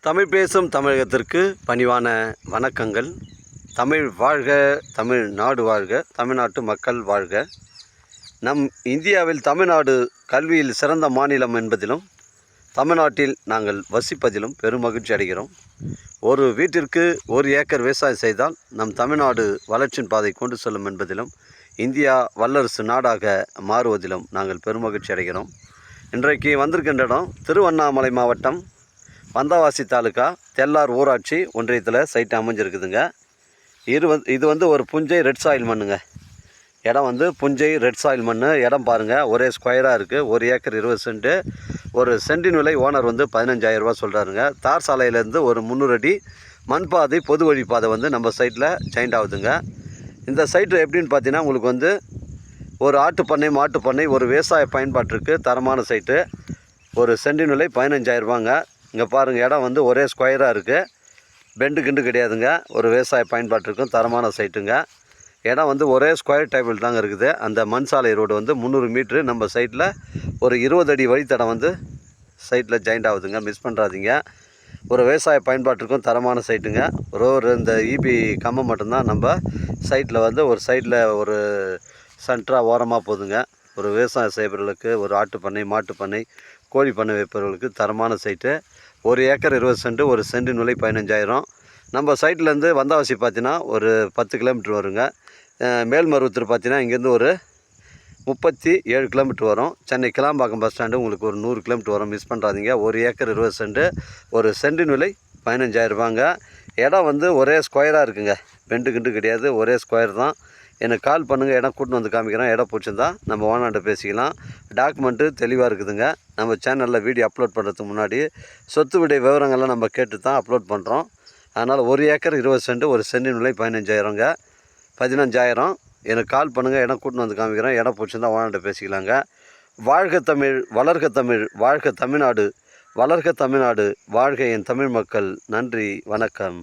தமிழ் பேசும் தமிழகத்திற்கு பணிவான வணக்கங்கள். தமிழ் வாழ்க, தமிழ்நாடு வாழ்க, தமிழ்நாட்டு மக்கள் வாழ்க. நம் இந்தியாவில் தமிழ்நாடு கல்வியில் சிறந்த மாநிலம் என்பதிலும் தமிழ்நாட்டில் நாங்கள் வசிப்பதிலும் பெருமகிழ்ச்சி அடைகிறோம். ஒரு வீட்டிற்கு 1 ஏக்கர் விவசாயம் செய்தால் நம் தமிழ்நாடு வளர்ச்சியின் பாதை கொண்டு செல்லும் என்பதிலும் இந்தியா வல்லரசு நாடாக மாறுவதிலும் நாங்கள் பெருமகிழ்ச்சி அடைகிறோம். இன்றைக்கு வந்திருக்கின்ற இடம் திருவண்ணாமலை மாவட்டம் வந்தவாசி தாலுக்கா தெல்லார் ஊராட்சி ஒன்றியத்தில் சைட்டு அமைஞ்சிருக்குதுங்க. இது வந்து ஒரு புஞ்சை ரெட் சாயில் மண்ணுங்க. இடம் வந்து புஞ்சை ரெட் சாயில் மண். இடம் பாருங்கள், ஒரே ஸ்கொயராக இருக்குது. 1 ஏக்கர் 20 சென்ட்டு. ஒரு சென்டின் விலை ஓனர் வந்து 15,000 ரூபா சொல்கிறாருங்க. தார் சாலையிலேருந்து ஒரு 300 அடி மண் பாதை, பொது வழி பாதை வந்து நம்ம சைட்டில் ஜாயிண்ட் ஆகுதுங்க. இந்த சைட்டு எப்படின்னு பார்த்தீங்கன்னா, உங்களுக்கு வந்து ஒரு ஆட்டுப்பண்ணை, மாட்டுப்பண்ணை, ஒரு விவசாய பயன்பாட்டிற்கு தரமான சைட்டு. ஒரு சென்டின் விலை 15,000 ரூபாங்க. இங்கே பாருங்கள், இடம் வந்து ஒரே ஸ்கொயராக இருக்குது. பெண்டு கிண்டு கிடையாதுங்க. ஒரு விவசாய பயன்பாட்டிற்கும் தரமான சைட்டுங்க. இடம் வந்து ஒரே ஸ்கொயர் டேபிள் தாங்க இருக்குது. அந்த மண் சாலை ரோடு வந்து 300 மீட்ரு. நம்ம சைட்டில் ஒரு 20 அடி வழித்தடம் வந்து சைட்டில் ஜாயிண்ட் ஆகுதுங்க. மிஸ் பண்ணுறாதீங்க. ஒரு விவசாய பயன்பாட்டிற்கும் தரமான சைட்டுங்க. இந்த இபி கம்பம் மட்டும்தான் நம்ம சைட்டில் வந்து ஒரு சைடில் ஒரு சென்டராக ஓரமாக போகுதுங்க. ஒரு விவசாயம் செய்பவர்களுக்கு, ஒரு ஆட்டுப்பண்ணை, மாட்டுப்பண்ணை, கோழி பண்ணை வைப்பவர்களுக்கு தரமான சைட்டு. 1 acre 20 cent. ஒரு சென்டின் விலை 15,000. நம்ம சைட்லேருந்து வந்தவாசி பார்த்தீங்கன்னா ஒரு 10 கிலோமீட்டர் வருங்க. மேல்மருவத்தூர் பார்த்தீங்கன்னா இங்கேருந்து ஒரு 37 கிலோமீட்டர் வரும். சென்னை கிளாம்பாக்கம் பஸ் ஸ்டாண்டு உங்களுக்கு ஒரு 100 கிலோமீட்டர் வரும். மிஸ் பண்ணுறாதீங்க. 1 ஏக்கர் 20 சென்ட். ஒரு சென்டின் விலை 15,000 ரூபாங்க. இடம் வந்து ஒரே ஸ்கொயராக இருக்குங்க. பெண்டு கிண்டு கிடையாது, ஒரே ஸ்கொயர் தான். எனக்கு கால் பண்ணுங்கள், இடம் கூட்டின்னு வந்து காமிக்கிறோம். இடம் பிடிச்சிருந்தா நம்ம ஓனர்கிட்ட பேசிக்கலாம். டாக்குமெண்ட்டு தெளிவாக இருக்குதுங்க. நம்ம சேனலில் வீடியோ அப்லோட் பண்ணுறதுக்கு முன்னாடி சொத்து விடை விவரங்கள்லாம் நம்ம கேட்டு தான் அப்லோட் பண்ணுறோம். அதனால் 1 ஏக்கர் 20 சென்ட். ஒரு சென்டின் விலை 15,000ங்க. 15,000. எனக்கு கால் பண்ணுங்கள், இடம் கூட்டின்னு வந்து காமிக்கிறோம். இடம் பிடிச்சிருந்தா ஓனர்கிட்ட பேசிக்கலாங்க. வாழ்க தமிழ், வளர்க தமிழ், வாழ்க தமிழ்நாடு, வளர்க தமிழ்நாடு, வாழ்க என் தமிழ் மக்கள். நன்றி, வணக்கம்.